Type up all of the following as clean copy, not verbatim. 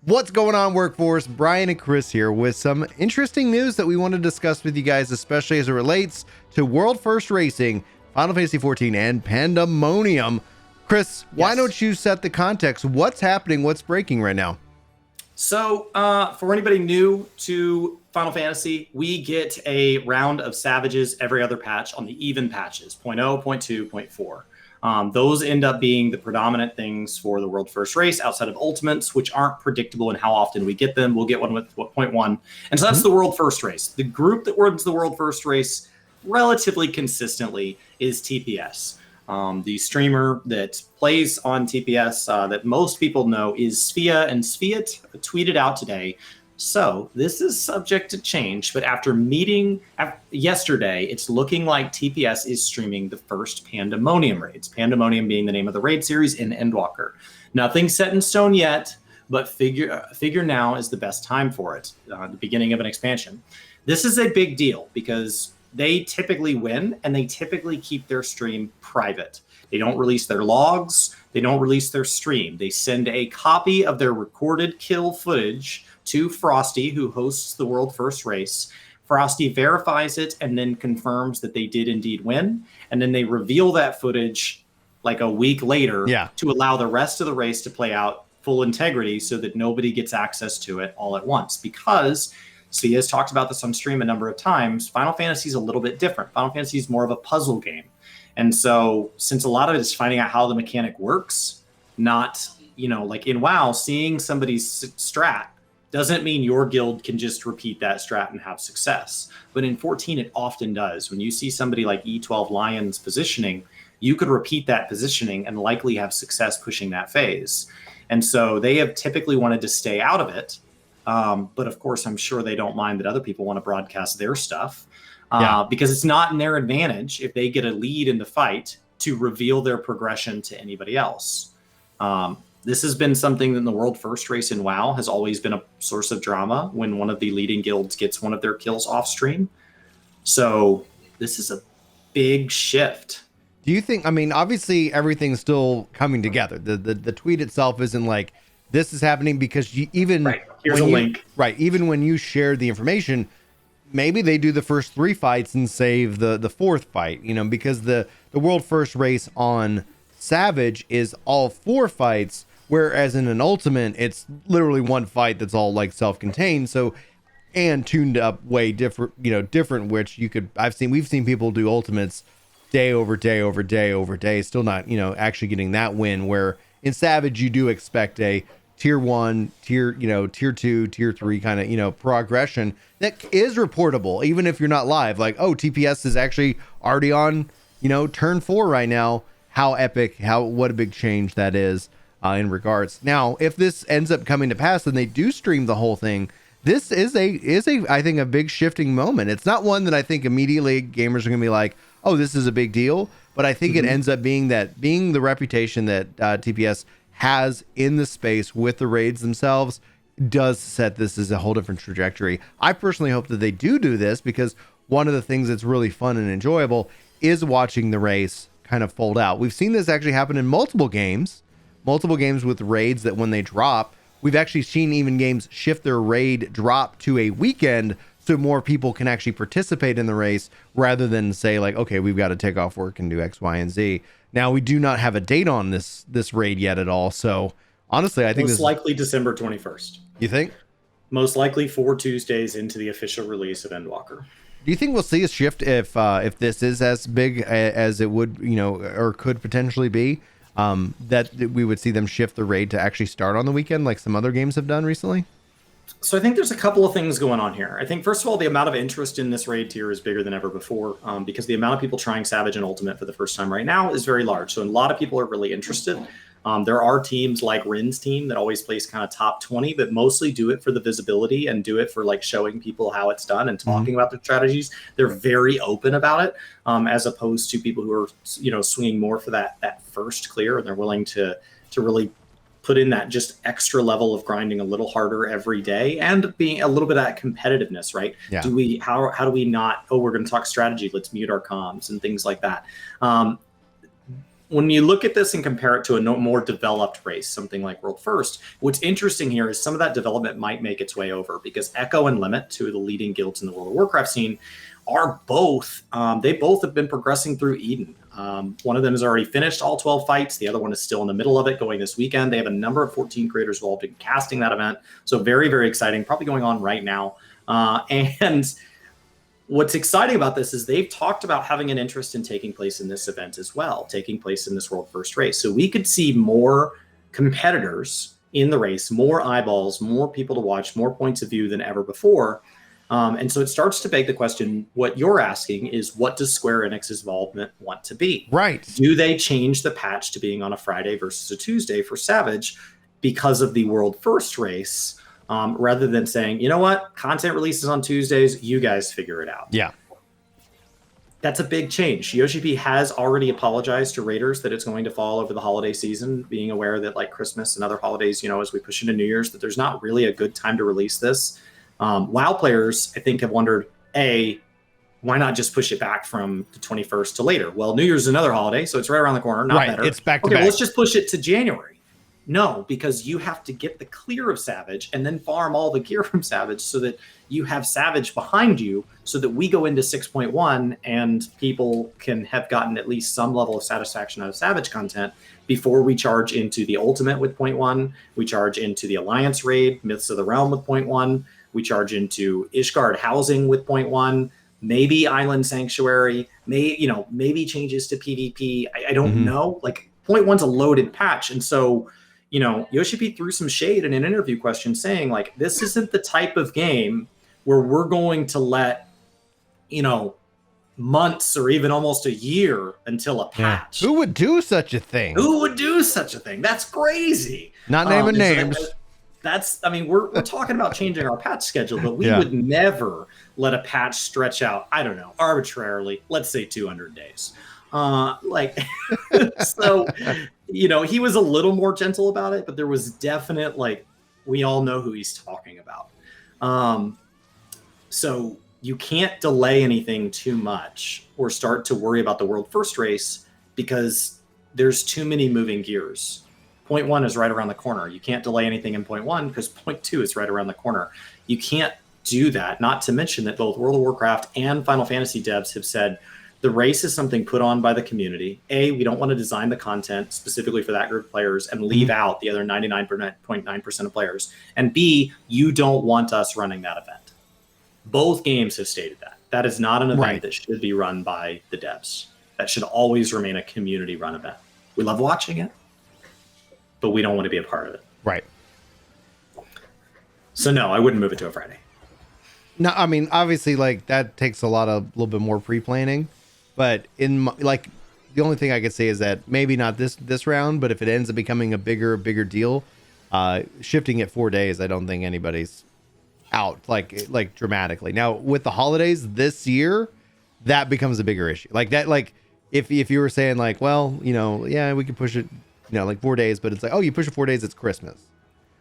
What's going on, Workforce? Brian and Chris here with some interesting news that we want to discuss with you guys, especially as it relates to World First Racing, Final Fantasy XIV, and Pandemonium. Chris, why don't you set the context? What's happening? What's breaking right now? So, for anybody new to Final Fantasy, we get a round of Savages every other patch on the even patches, 0.0, 0.2, 0.4. Those end up being the predominant things for the World First Race outside of Ultimates, which aren't predictable in how often we get them. We'll get one with 0.1. And so that's the World First Race. The group that runs the World First Race relatively consistently is TPS. The streamer that plays on TPS that most people know is Svea, and Svea tweeted out today, so this is subject to change, but after meeting yesterday, it's looking like TPS is streaming the first Pandemonium raids. Pandemonium being the name of the raid series in Endwalker. Nothing's set in stone yet, but figure now is the best time for it, the beginning of an expansion. This is a big deal because they typically win and they typically keep their stream private. They don't release their logs. They don't release their stream. They send a copy of their recorded kill footage to Frosty, who hosts the World First Race. Frosty verifies it and then confirms that they did indeed win. And then they reveal that footage like a week later to allow the rest of the race to play out full integrity so that nobody gets access to it all at once. Because Svea has talked about this on stream a number of times. Final Fantasy is a little bit different. Final Fantasy is more of a puzzle game. And so since a lot of it is finding out how the mechanic works, not, like in WoW, seeing somebody's strat doesn't mean your guild can just repeat that strat and have success. But in 14, it often does. When you see somebody like E12 Lion's positioning, you could repeat that positioning and likely have success pushing that phase. And so they have typically wanted to stay out of it. But of course, I'm sure they don't mind that other people want to broadcast their stuff because it's not in their advantage if they get a lead in the fight to reveal their progression to anybody else. This has been something that in the World First Race in WoW has always been a source of drama when one of the leading guilds gets one of their kills off stream. So this is a big shift. Do you think, obviously everything's still coming together. The tweet itself isn't like, this is happening because even even when you share the information, maybe they do the first 3 fights and save the fourth fight, because the World First Race on Savage is all 4 fights, whereas in an Ultimate, it's literally 1 fight that's all like self-contained. So, and tuned up way different, which we've seen people do Ultimates day over day over day over day, still not, actually getting that win, where in Savage, you do expect a tier 1, tier 2, tier 3 kind of, progression that is reportable, even if you're not live. Like, oh, TPS is actually already on, turn 4 right now. How epic, what a big change that is in regards. Now, if this ends up coming to pass and they do stream the whole thing, this is I think a big shifting moment. It's not one that I think immediately gamers are going to be like, oh, this is a big deal. But I think it ends up being the reputation that TPS has in the space with the raids themselves does set this as a whole different trajectory. I personally hope that they do this, because one of the things that's really fun and enjoyable is watching the race kind of fold out. We've seen this actually happen in multiple games with raids, that when they drop, we've actually seen even games shift their raid drop to a weekend so more people can actually participate in the race, rather than say like, okay, we've got to take off work and do X, Y, and Z. Now, we do not have a date on this raid yet at all. So honestly, I think most likely December 21st. You think? Most likely 4 Tuesdays into the official release of Endwalker. Do you think we'll see a shift if this is as big as it would, or could potentially be, that we would see them shift the raid to actually start on the weekend like some other games have done recently? So I think there's a couple of things going on here. I think, first of all, the amount of interest in this raid tier is bigger than ever before, because the amount of people trying Savage and Ultimate for the first time right now is very large. So a lot of people are really interested. There are teams like Rin's team that always plays kind of top 20, but mostly do it for the visibility and do it for like showing people how it's done and talking about their strategies. They're very open about it, as opposed to people who are, swinging more for that first clear, and they're willing to really put in that just extra level of grinding a little harder every day and being a little bit of that competitiveness, right? Yeah. How do we not, we're going to talk strategy, let's mute our comms and things like that. when you look at this and compare it to a more developed race, something like World First, what's interesting here is some of that development might make its way over, because Echo and Limit, two of the leading guilds in the World of Warcraft scene, are both, they both have been progressing through Eden. One of them has already finished all 12 fights. The other one is still in the middle of it, going this weekend. They have a number of 14 creators involved in casting that event. So very, very exciting, probably going on right now. And what's exciting about this is they've talked about having an interest in taking place in this event as well, taking place in this World First race. So we could see more competitors in the race, more eyeballs, more people to watch, more points of view than ever before. And so it starts to beg the question, what you're asking is, what does Square Enix's involvement want to be? Right. Do they change the patch to being on a Friday versus a Tuesday for Savage because of the World First race? Rather than saying, you know what, content releases on Tuesdays, you guys figure it out. Yeah. That's a big change. Yoshi P has already apologized to Raiders that it's going to fall over the holiday season, being aware that like Christmas and other holidays, as we push into New Year's, that there's not really a good time to release this. WoW players, I think, have wondered, why not just push it back from the 21st to later? Well, New Year's is another holiday, so it's right around the corner. Not better. It's back to back. back. Well, let's just push it to January. No, because you have to get the clear of Savage and then farm all the gear from Savage so that you have Savage behind you, so that we go into 6.1 and people can have gotten at least some level of satisfaction out of Savage content before we charge into the Ultimate with 0.1. We charge into the Alliance Raid, Myths of the Realm with 0.1. We charge into Ishgard Housing with 0.1. Maybe Island Sanctuary, maybe changes to PvP. I don't know. Like 0.1's a loaded patch. And so, Yoshi P threw some shade in an interview question saying, like, this isn't the type of game where we're going to let, months or even almost a year until a patch. Yeah. Who would do such a thing? That's crazy. Not naming names. We're talking about changing our patch schedule, but we would never let a patch stretch out, I don't know, arbitrarily, let's say 200 days. So, he was a little more gentle about it, but there was definite, we all know who he's talking about. So you can't delay anything too much or start to worry about the World First race, because there's too many moving gears. 0.1 is right around the corner. You can't delay anything in 0.1 because 0.2 is right around the corner. You can't do that, not to mention that both World of Warcraft and Final Fantasy devs have said the race is something put on by the community. We don't want to design the content specifically for that group of players and leave out the other 99.9% of players. And B, you don't want us running that event. Both games have stated that. That is not an event that should be run by the devs. That should always remain a community-run event. We love watching it, but we don't want to be a part of it. Right. So no, I wouldn't move it to a Friday. No, obviously, that takes a little bit more pre-planning. But the only thing I could say is that maybe not this round, but if it ends up becoming a bigger deal, shifting it 4 days, I don't think anybody's out like dramatically. Now with the holidays this year, that becomes a bigger issue. If you were saying we could push it, 4 days, but it's you push it 4 days, it's Christmas.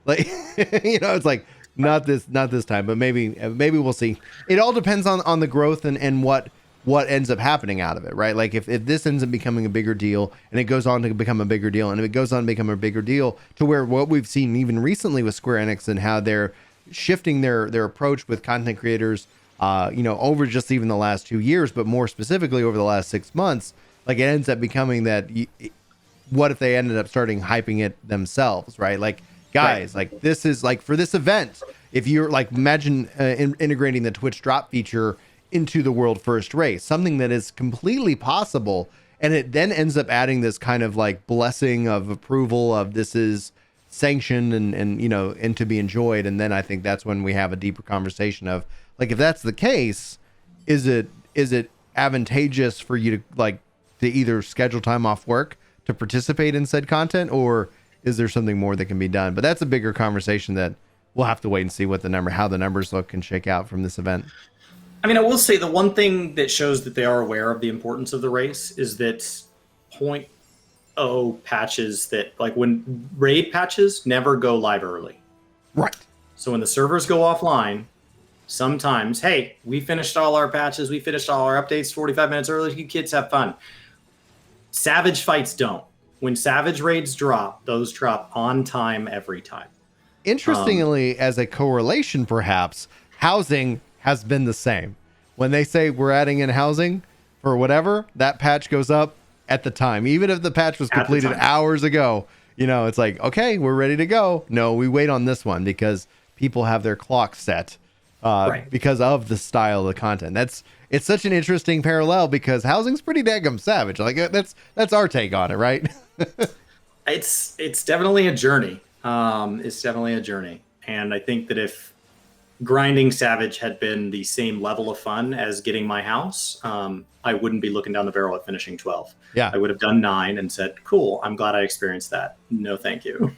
It's not this time, but maybe we'll see. It all depends on the growth and what ends up happening out of it, right? If this ends up becoming a bigger deal and it goes on to become a bigger deal, and if it goes on to become a bigger deal to where what we've seen even recently with Square Enix and how they're shifting their approach with content creators, over just even the last 2 years, but more specifically over the last 6 months, it ends up becoming that. What if they ended up starting hyping it themselves, right? Guys, this is for this event. If you're imagine integrating the Twitch drop feature into the World First race, something that is completely possible, and it then ends up adding this kind of blessing of approval of this is sanctioned and to be enjoyed. And then I think that's when we have a deeper conversation of if that's the case, is it advantageous for you to either schedule time off work to participate in said content, or is there something more that can be done? But that's a bigger conversation that we'll have to wait and see how the numbers look and shake out from this event. I will say the one thing that shows that they are aware of the importance of the race is that 0.0 patches that when raid patches never go live early. Right. So when the servers go offline, sometimes, hey, we finished all our patches, we finished all our updates 45 minutes early, you kids have fun. Savage fights don't. When Savage raids drop, those drop on time every time. Interestingly, as a correlation, perhaps, housing has been the same. When they say we're adding in housing for whatever, that patch goes up at the time. Even if the patch was completed hours ago, you know, it's like, okay, we're ready to go. No, we wait on this one because people have their clock set because of the style of the content. It's such an interesting parallel because housing's pretty daggum savage. Like that's our take on it, right? It's definitely a journey. It's definitely a journey. And I think that if grinding Savage had been the same level of fun as getting my house, I wouldn't be looking down the barrel at finishing 12. Yeah. I would have done 9 and said, cool, I'm glad I experienced that. No, thank you.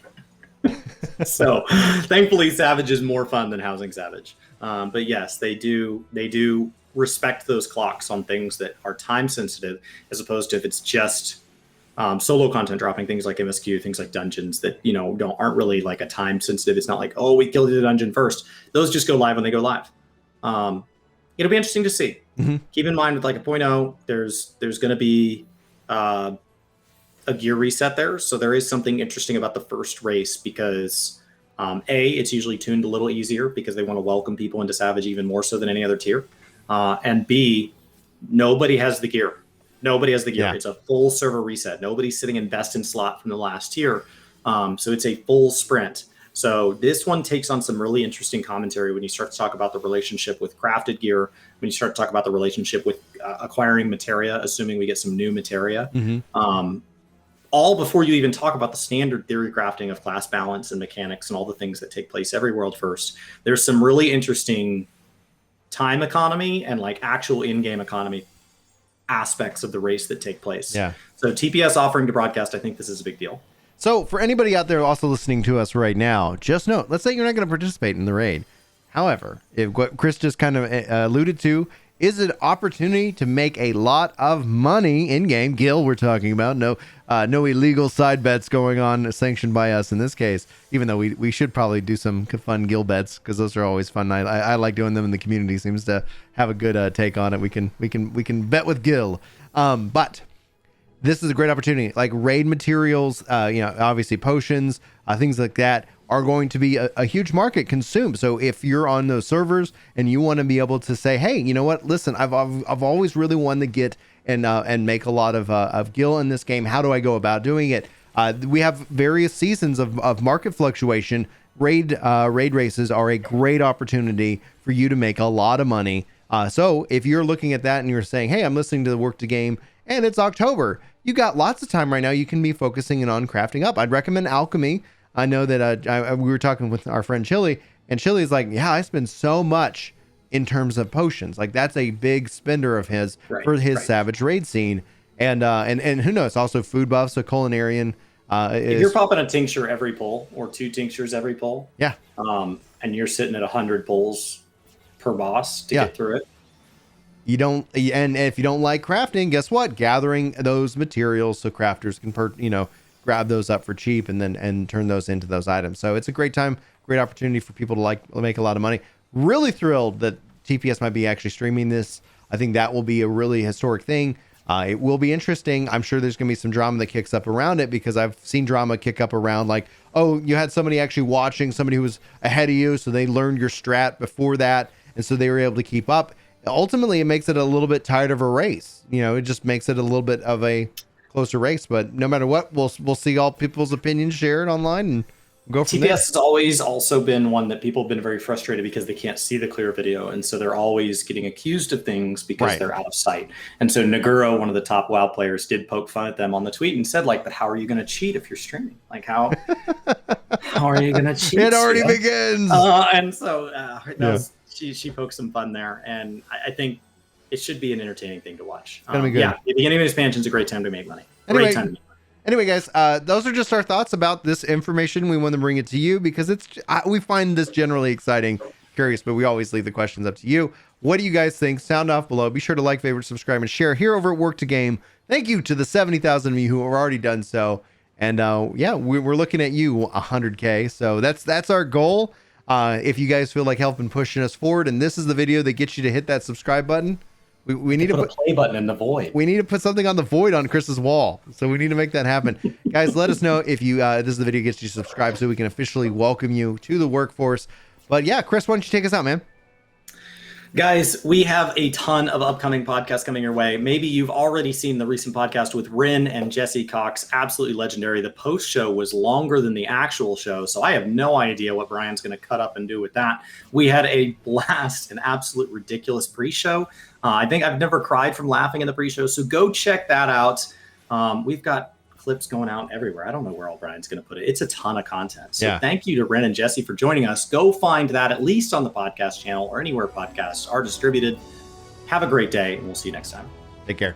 So thankfully Savage is more fun than Housing Savage. But yes, they do respect those clocks on things that are time sensitive, as opposed to if it's just solo content dropping, things like MSQ, things like dungeons that, you know, aren't really like a time sensitive. It's not like, oh, we killed the dungeon first. Those just go live when they go live. It'll be interesting to see. Mm-hmm. Keep in mind with like a 0.0, there's going to be a gear reset there. So there is something interesting about the first race because it's usually tuned a little easier because they want to welcome people into Savage even more so than any other tier. And B, nobody has the gear. Nobody has the gear. Yeah. It's a full server reset. Nobody's sitting in best in slot from the last tier. So it's a full sprint. So this one takes on some really interesting commentary when you start to talk about the relationship with crafted gear, when you start to talk about the relationship with acquiring materia, assuming we get some new materia. Mm-hmm. All before you even talk about the standard theory crafting of class balance and mechanics and all the things that take place every world first. There's some really interesting time economy and like actual in-game economy aspects of the race that take place. Yeah. So TPS offering to broadcast, I think this is a big deal. So for anybody out there also listening to us right now, just know, let's say you're not going to participate in the raid. However, if what Chris just kind of alluded to is an opportunity to make a lot of money in game. Gil, we're talking about no illegal side bets going on sanctioned by us in this case, even though we should probably do some fun Gil bets because those are always fun. I like doing them, and the community seems to have a good take on it. We can bet with Gil. But this is a great opportunity. Like raid materials, obviously potions, things like that are going to be a huge market consumed. So if you're on those servers and you want to be able to say, hey, you know what? Listen, I've always really wanted to get and make a lot of gil in this game. How do I go about doing it? We have various seasons of market fluctuation. Raid races are a great opportunity for you to make a lot of money. So if you're looking at that and you're saying, hey, I'm listening to the Work to Game and it's October, you got lots of time right now. You can be focusing on crafting up. I'd recommend alchemy. I know that we were talking with our friend Chili, and Chili's like, yeah, I spend so much in terms of potions. Like that's a big spender of his for his Savage raid scene. And who knows, also food buffs, so culinarian. If you're popping a tincture every pull or 2 tinctures every pull, yeah, and you're sitting at 100 pulls per boss to get through it. You don't, and if you don't like crafting, guess what? Gathering those materials so crafters can grab those up for cheap and turn those into those items. So it's a great time, great opportunity for people to make a lot of money. Really thrilled that TPS might be actually streaming this. I think that will be a really historic thing. It will be interesting. I'm sure there's going to be some drama that kicks up around it because I've seen drama kick up around like, oh, you had somebody actually watching, somebody who was ahead of you, so they learned your strat before that, and so they were able to keep up. Ultimately, it makes it a little bit tighter of a race. It just makes it a little bit of a closer race. But no matter what, we'll see all people's opinions shared online and go from TPS there. has always also been one that people have been very frustrated because they can't see the clear video, and so they're always getting accused of things because they're out of sight. And so Naguro, one of the top WoW players, did poke fun at them on the tweet and said, like, but how are you going to cheat if you're streaming? Like, how are you going to cheat? It already begins. And so she poked some fun there, and I think it should be an entertaining thing to watch. It's gonna be good. Yeah, the beginning of the expansion is a great time to make money. Anyway, guys, those are just our thoughts about this information. We want to bring it to you because we find this generally exciting, curious, but we always leave the questions up to you. What do you guys think? Sound off below. Be sure to like, favorite, subscribe, and share here over at Work to Game. Thank you to the 70,000 of you who have already done so. And we're looking at you, 100K. So that's our goal. If you guys feel like helping pushing us forward, and this is the video that gets you to hit that subscribe button, We need to put a play button in the void. We need to put something on the void on Chris's wall. So we need to make that happen. Guys, let us know if you this is the video gets you subscribed so we can officially welcome you to the workforce. But yeah, Chris, why don't you take us out, man? Guys, we have a ton of upcoming podcasts coming your way. Maybe you've already seen the recent podcast with Rin and Jesse Cox. Absolutely legendary. The post show was longer than the actual show, so I have no idea what Brian's going to cut up and do with that. We had a blast, an absolute ridiculous pre-show. I think I've never cried from laughing in the pre-show, so go check that out. We've got clips going out everywhere. I don't know where all Brian's going to put it. It's a ton of content. So thank you to Ren and Jesse for joining us. Go find that at least on the podcast channel or anywhere podcasts are distributed. Have a great day, and we'll see you next time. Take care.